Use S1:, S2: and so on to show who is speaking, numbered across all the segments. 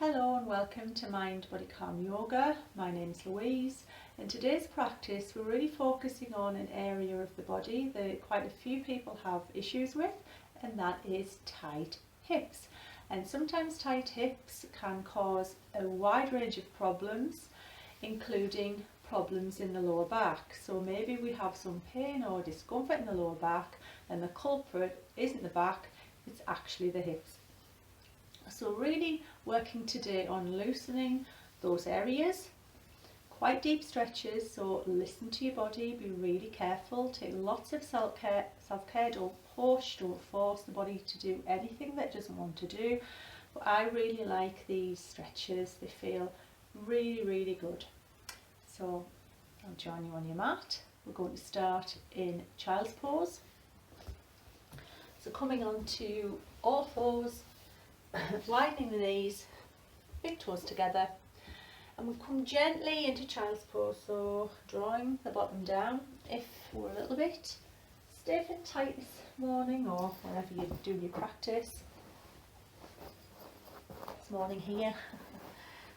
S1: Hello and welcome to Mind Body Calm Yoga. My name's Louise. In today's practice we're really focusing on an area of the body that quite a few people have issues with, and that is tight hips. And sometimes tight hips can cause a wide range of problems, including problems in the lower back. So maybe we have some pain or discomfort in the lower back and the culprit isn't the back, it's actually the hips. So really working today on loosening those areas, quite deep stretches, so listen to your body, be really careful, take lots of self-care, don't push, don't force the body to do anything that it doesn't want to do. But I really like these stretches, they feel really good. So I'll join you on your mat. We're going to start in child's pose. So coming on to all fours, widening the knees, big toes together, and we come gently into child's pose, so drawing the bottom down. If we're a little bit stiff and tight this morning or whenever you do your practice, this morning here,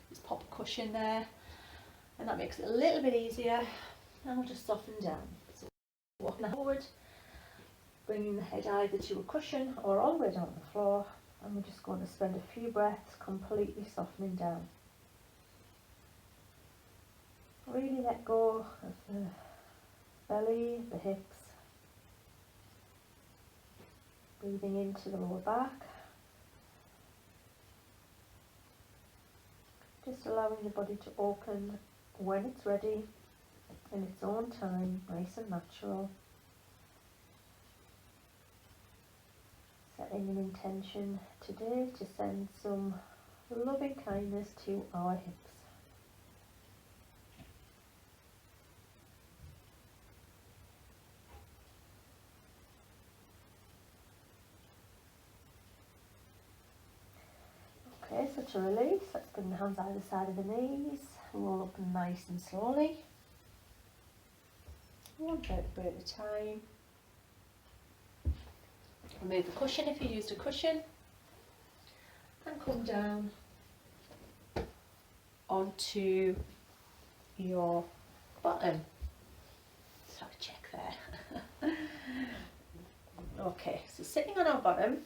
S1: just pop a cushion there and that makes it a little bit easier, and we'll just soften down. So walking forward, bringing the head either to a cushion or all the way down to the floor. And we're just going to spend a few breaths completely softening down. Really let go of the belly, the hips. Breathing into the lower back. Just allowing the body to open when it's ready, in its own time, nice and natural. Setting an intention today to send some loving kindness to our hips. Okay, so to release, let's bring the hands either side of the knees, roll up nice and slowly. One vertebrae at a time. Remove the cushion if you used a cushion, and come down onto your bottom. Let's have a check there. Okay, so sitting on our bottom,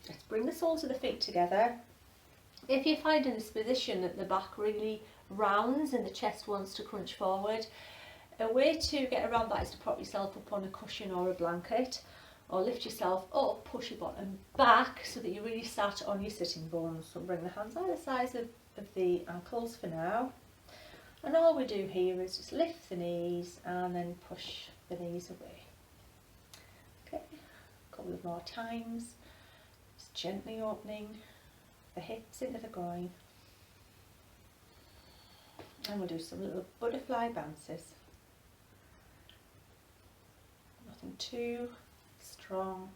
S1: let's bring the soles of the feet together. If you find in this position that the back really rounds and the chest wants to crunch forward, a way to get around that is to prop yourself up on a cushion or a blanket, or lift yourself up, push your bottom back so that you're really sat on your sitting bones. So bring the hands either side of the ankles for now. And all we do here is just lift the knees and then push the knees away. Okay, a couple of more times. Just gently opening the hips into the groin. And we'll do some little butterfly bounces. Nothing too strong.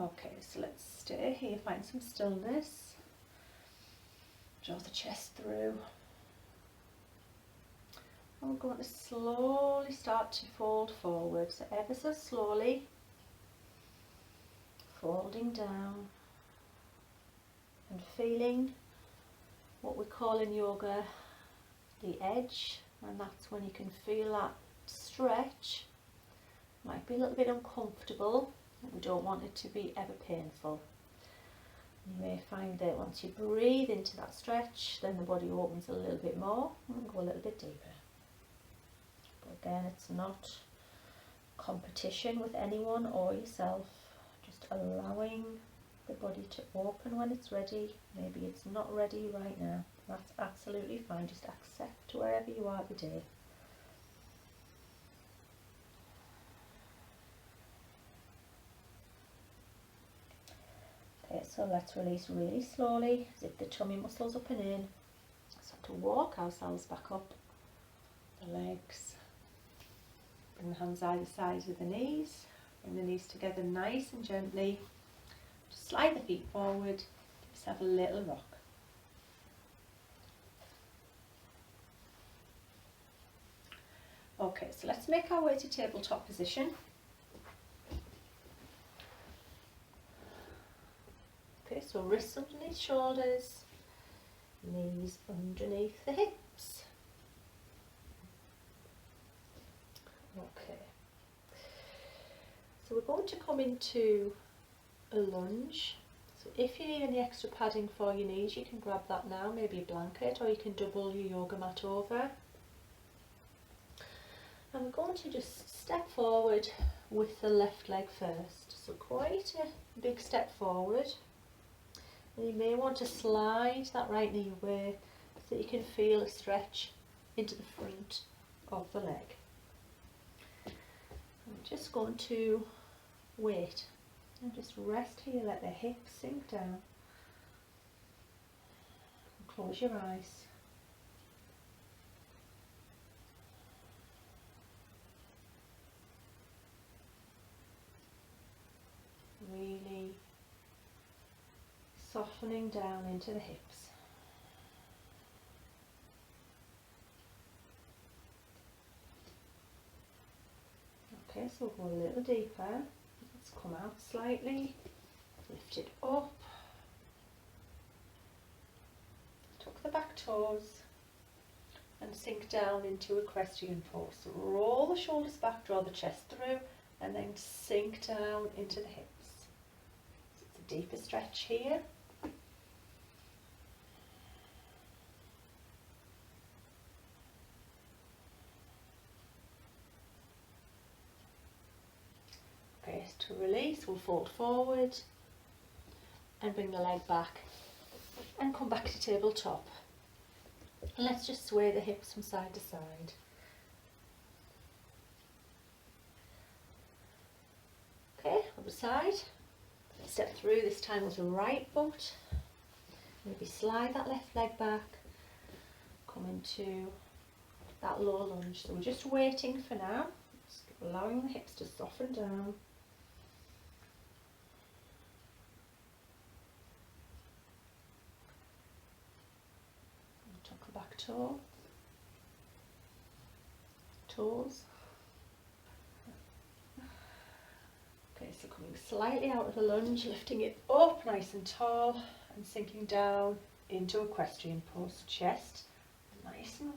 S1: Okay, so let's stay here, find some stillness. Draw the chest through. And we're going to slowly start to fold forward, so ever so slowly, folding down and feeling what we call in yoga the edge. And that's when you can feel that stretch. Might be a little bit uncomfortable, but we don't want it to be ever painful. You may find that once you breathe into that stretch, then the body opens a little bit more and go a little bit deeper. But again, it's not competition with anyone or yourself, just allowing the body to open when it's ready. Maybe it's not ready right now. That's absolutely fine. Just accept wherever you are today. Okay, so let's release really slowly. Zip the tummy muscles up and in. So to walk ourselves back up the legs. Bring the hands either side of the knees. Bring the knees together nice and gently. Just slide the feet forward. Give yourself a little rock. Okay, so let's make our way to tabletop position. Okay, so wrists underneath shoulders, knees underneath the hips. Okay, so we're going to come into a lunge. So if you need any extra padding for your knees, you can grab that now, maybe a blanket, or you can double your yoga mat over. And we're going to just step forward with the left leg first. So quite a big step forward. And you may want to slide that right knee away so that you can feel a stretch into the front of the leg. I'm just going to wait and just rest here, let the hips sink down. And close your eyes. Really softening down into the hips. Okay, so we'll go a little deeper. Let's come out slightly, lift it up, tuck the back toes and sink down into equestrian pose. So roll the shoulders back, draw the chest through and then sink down into the hips. So it's a deeper stretch here. Okay, to release, we'll fold forward and bring the leg back and come back to tabletop. And let's just sway the hips from side to side. Okay, other side. Step through, this time with the right foot. Maybe slide that left leg back. Come into that low lunge. So we're just waiting for now. Just allowing the hips to soften down. Tuck the back toe. Toes. Okay, so coming slightly out of the lunge, lifting it up nice and tall and sinking down into equestrian pose. Chest nice and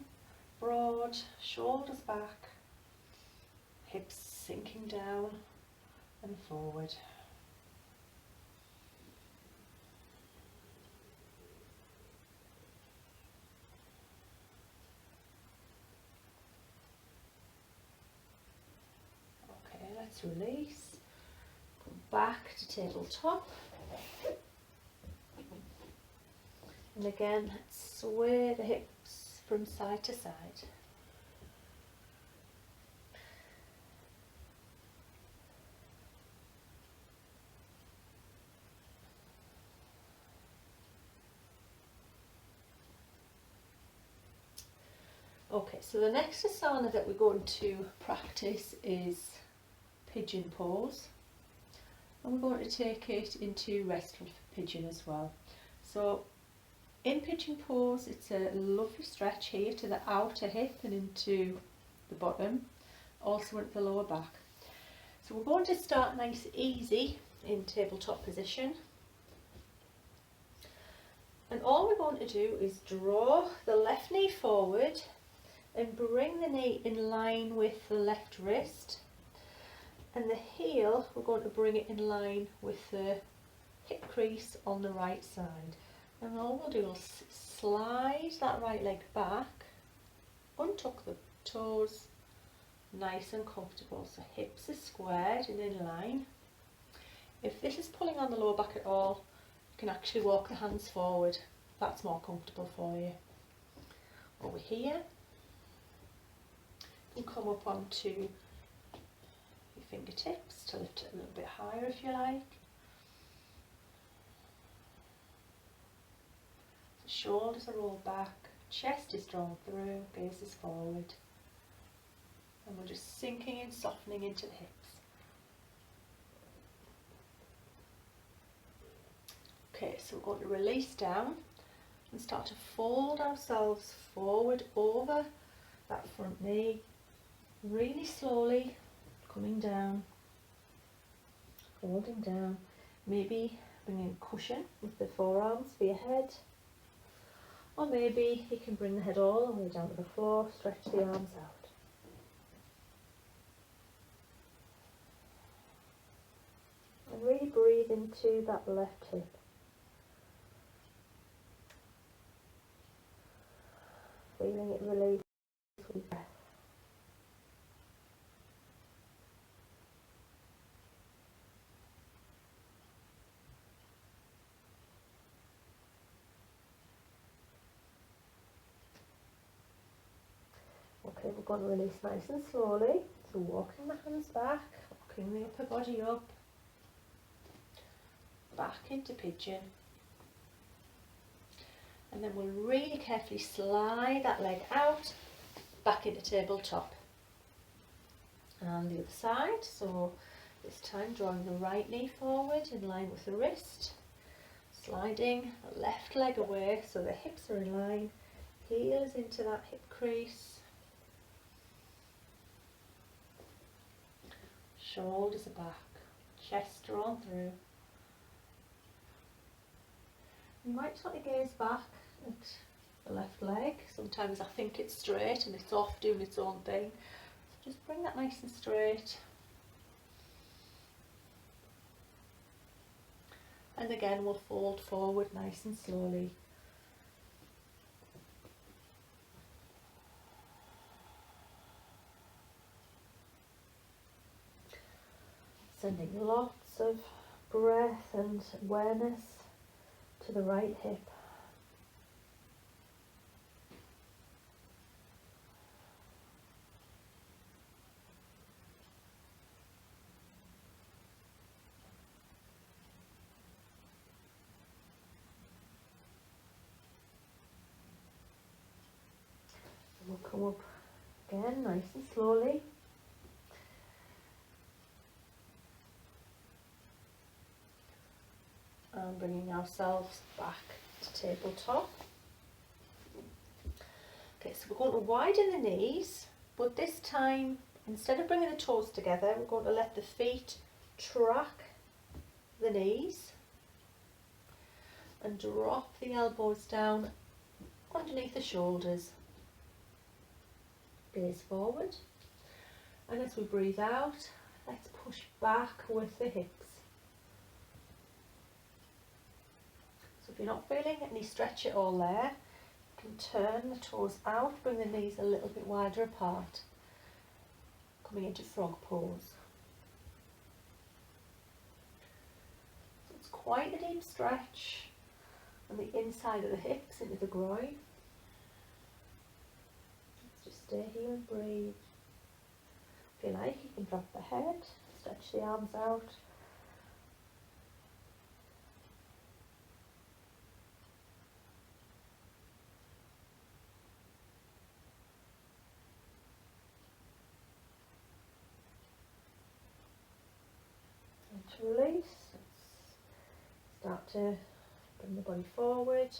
S1: broad, shoulders back, hips sinking down and forward. Okay, let's release. Back to tabletop, and again let's sway the hips from side to side. Okay, so the next asana that we're going to practice is Pigeon Pose. And we're going to take it into restful pigeon as well. So in Pigeon Pose, it's a lovely stretch here to the outer hip and into the bottom, also at the lower back. So we're going to start nice easy in tabletop position. And all we're going to do is draw the left knee forward and bring the knee in line with the left wrist. And the heel, we're going to bring it in line with the hip crease on the right side. And all we'll do is slide that right leg back, untuck the toes, nice and comfortable. So hips are squared and in line. If this is pulling on the lower back at all, you can actually walk the hands forward. That's more comfortable for you. Over here, you can come up onto your fingertips to lift it a little bit higher if you like. The shoulders are rolled back, chest is drawn through, gaze is forward. And we're just sinking and softening into the hips. Okay, so we're going to release down and start to fold ourselves forward over that front knee, really slowly coming down, folding down, maybe bring in cushion with the forearms for your head. Or maybe you can bring the head all the way down to the floor, stretch the arms out. And really breathe into that left hip. Feeling it release with breath. Okay, we're going to release nice and slowly. So walking the hands back, walking the upper body up, back into pigeon. And then we'll really carefully slide that leg out, back into tabletop. And the other side, so this time drawing the right knee forward in line with the wrist, sliding the left leg away so the hips are in line, heels into that hip crease. Shoulders are back, chest drawn through. You might want to gaze back at the left leg. Sometimes I think it's straight and it's off doing its own thing. So just bring that nice and straight. And again we'll fold forward nice and slowly. Sending lots of breath and awareness to the right hip. And we'll come up again nice and slowly. And bringing ourselves back to tabletop. Okay, so we're going to widen the knees, but this time, instead of bringing the toes together, we're going to let the feet track the knees and drop the elbows down underneath the shoulders. Gaze forward. And as we breathe out, let's push back with the hips. So if you're not feeling any stretch at all there, you can turn the toes out, bring the knees a little bit wider apart, coming into frog pose. So it's quite a deep stretch on the inside of the hips into the groin. Let's just stay here and breathe. If you like, you can drop the head, stretch the arms out. To release, start to bring the body forward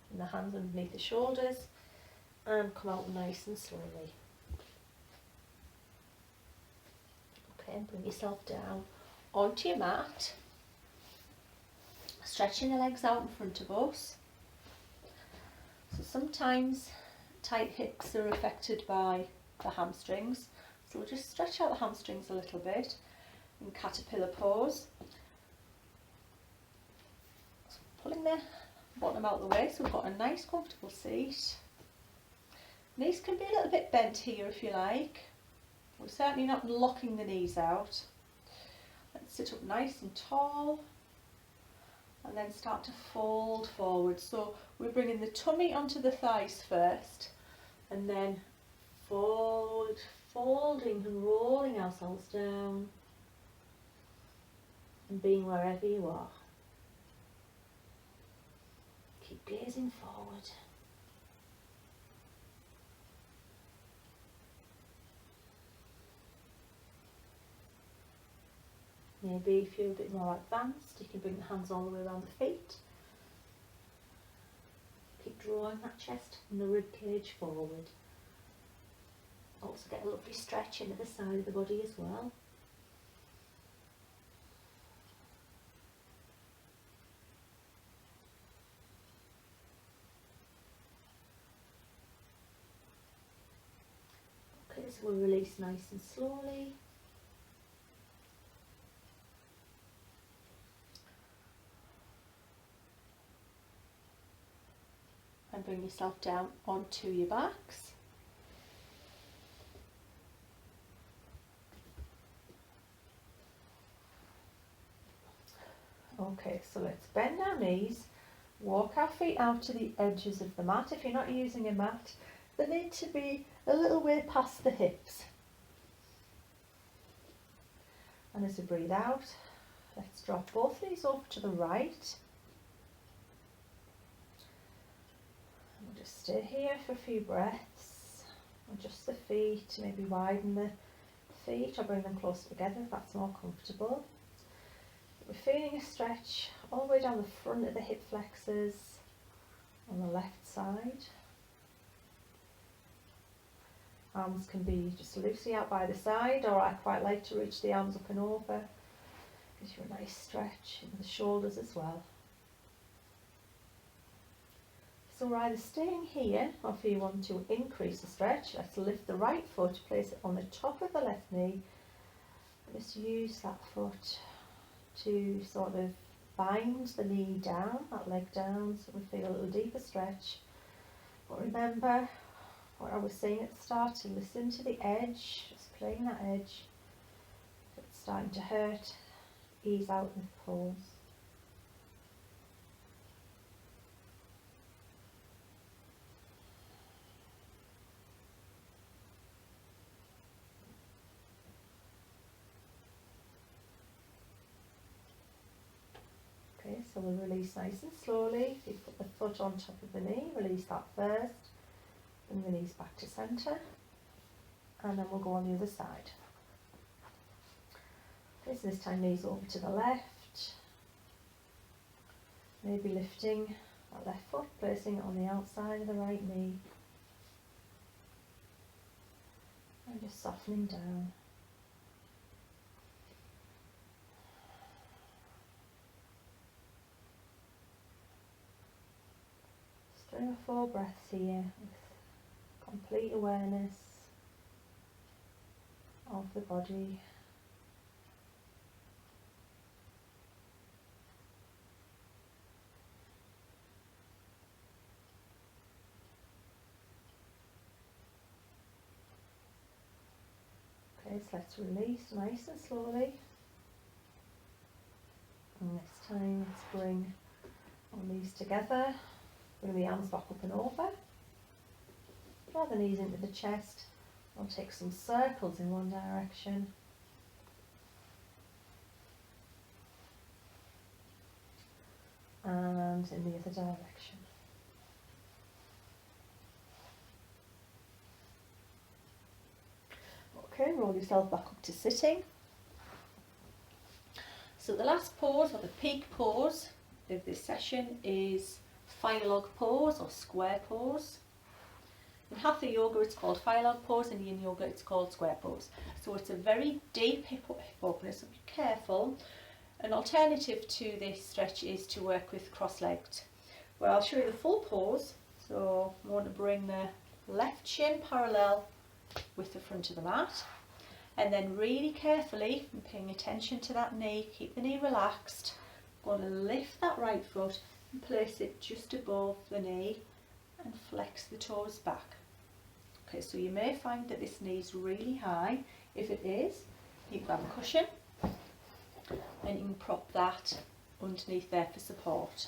S1: and the hands underneath the shoulders and come out nice and slowly. Okay, and bring yourself down onto your mat, stretching the legs out in front of us. So sometimes tight hips are affected by the hamstrings, so we'll just stretch out the hamstrings a little bit. In caterpillar pose, so pulling the bottom out of the way so we've got a nice comfortable seat. Knees can be a little bit bent here if you like. We're certainly not locking the knees out. Let's sit up nice and tall and then start to fold forward. So we're bringing the tummy onto the thighs first and then forward, folding and rolling ourselves down. And being wherever you are. Keep gazing forward. Maybe if you're a bit more advanced, you can bring the hands all the way around the feet. Keep drawing that chest and the rib cage forward. Also get a lovely stretch into the side of the body as well. so we'll release nice and slowly. And bring yourself down onto your backs. Okay, so let's bend our knees, walk our feet out to the edges of the mat. If you're not using a mat, they need to be a little way past the hips. And as we breathe out, let's drop both knees over to the right. And we'll just stay here for a few breaths. Adjust the feet, maybe widen the feet or bring them closer together if that's more comfortable. We're feeling a stretch all the way down the front of the hip flexors on the left side. Arms can be just loosely out by the side, or I quite like to reach the arms up and over. Gives you a nice stretch in the shoulders as well. So we're either staying here, or if you want to increase the stretch, let's lift the right foot, place it on the top of the left knee, and just use that foot to sort of bind the knee down, that leg down, so we feel a little deeper stretch. But remember what I was saying at the start, to listen to the edge, just playing that edge. If it's starting to hurt, ease out and pause. Okay, so we'll release nice and slowly. If you put the foot on top of the knee, release that first, and release back to centre, and then we'll go on the other side. Okay, so this time knees over to the left, maybe lifting that left foot, placing it on the outside of the right knee, and just softening down. Just 3 or 4 breaths here with complete awareness of the body. Okay, so let's release nice and slowly. And this time let's bring our knees together, bring the arms back up and over. Draw the knees into the chest. I'll take some circles in one direction. And in the other direction. Okay, roll yourself back up to sitting. So the last pose, or the peak pose of this session, is fire log pose or square pose. In Hatha yoga it's called fire log pose, and in yoga it's called square pose. So it's a very deep hip opener, so be careful. An alternative to this stretch is to work with cross-legged, where I'll show you the full pose. So I want to bring the left shin parallel with the front of the mat, and then really carefully, and paying attention to that knee, keep the knee relaxed. I'm going to lift that right foot and place it just above the knee and flex the toes back. Okay, so you may find that this knee is really high. If it is, you can grab a cushion and you can prop that underneath there for support.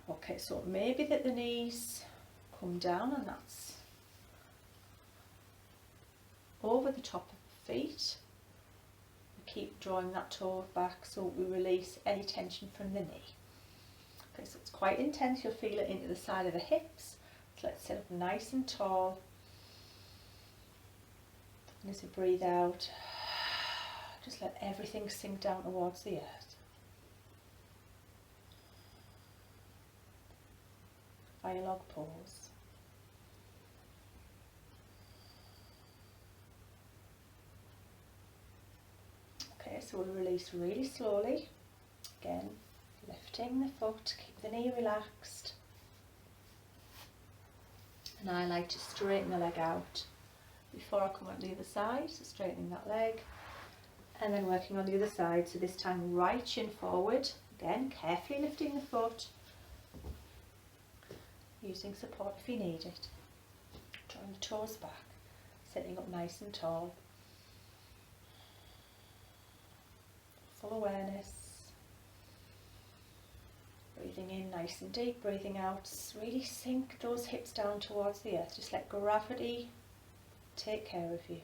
S1: Okay, so maybe that the knees come down, and that's over the top of the feet. We keep drawing that toe back so we release any tension from the knee. Okay, so it's quite intense, you'll feel it into the side of the hips. So let's sit up nice and tall. And as we breathe out, just let everything sink down towards the earth. Fire log pose. Okay, so we'll release really slowly. Again, lifting the foot, keep the knee relaxed. And I like to straighten the leg out before I come on the other side, so straightening that leg and then working on the other side. So this time right shin forward, again carefully lifting the foot, using support if you need it, drawing the toes back, sitting up nice and tall, full awareness, breathing in nice and deep, breathing out, really sink those hips down towards the earth, just let gravity take care of you.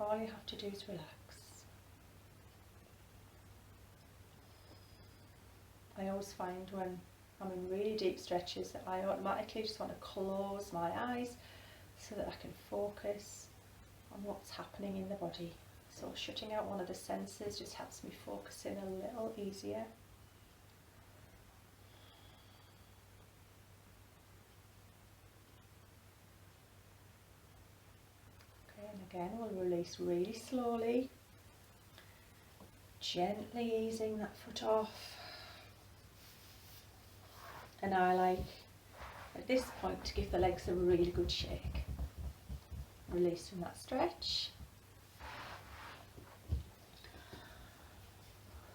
S1: All you have to do is relax. I always find when I'm in really deep stretches that I automatically just want to close my eyes so that I can focus on what's happening in the body. So shutting out one of the senses just helps me focus in a little easier. Okay, and again we'll release really slowly, gently easing that foot off. And I like at this point to give the legs a really good shake. Release from that stretch.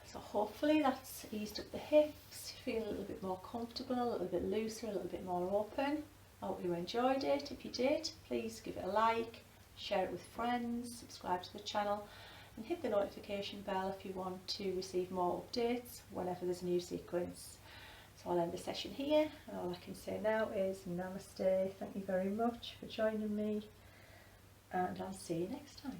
S1: So hopefully that's eased up the hips, you feel a little bit more comfortable, a little bit looser, a little bit more open. I hope you enjoyed it. If you did, please give it a like, share it with friends, subscribe to the channel and hit the notification bell if you want to receive more updates whenever there's a new sequence. So I'll end the session here, and all I can say now is namaste, thank you very much for joining me, and I'll see you next time.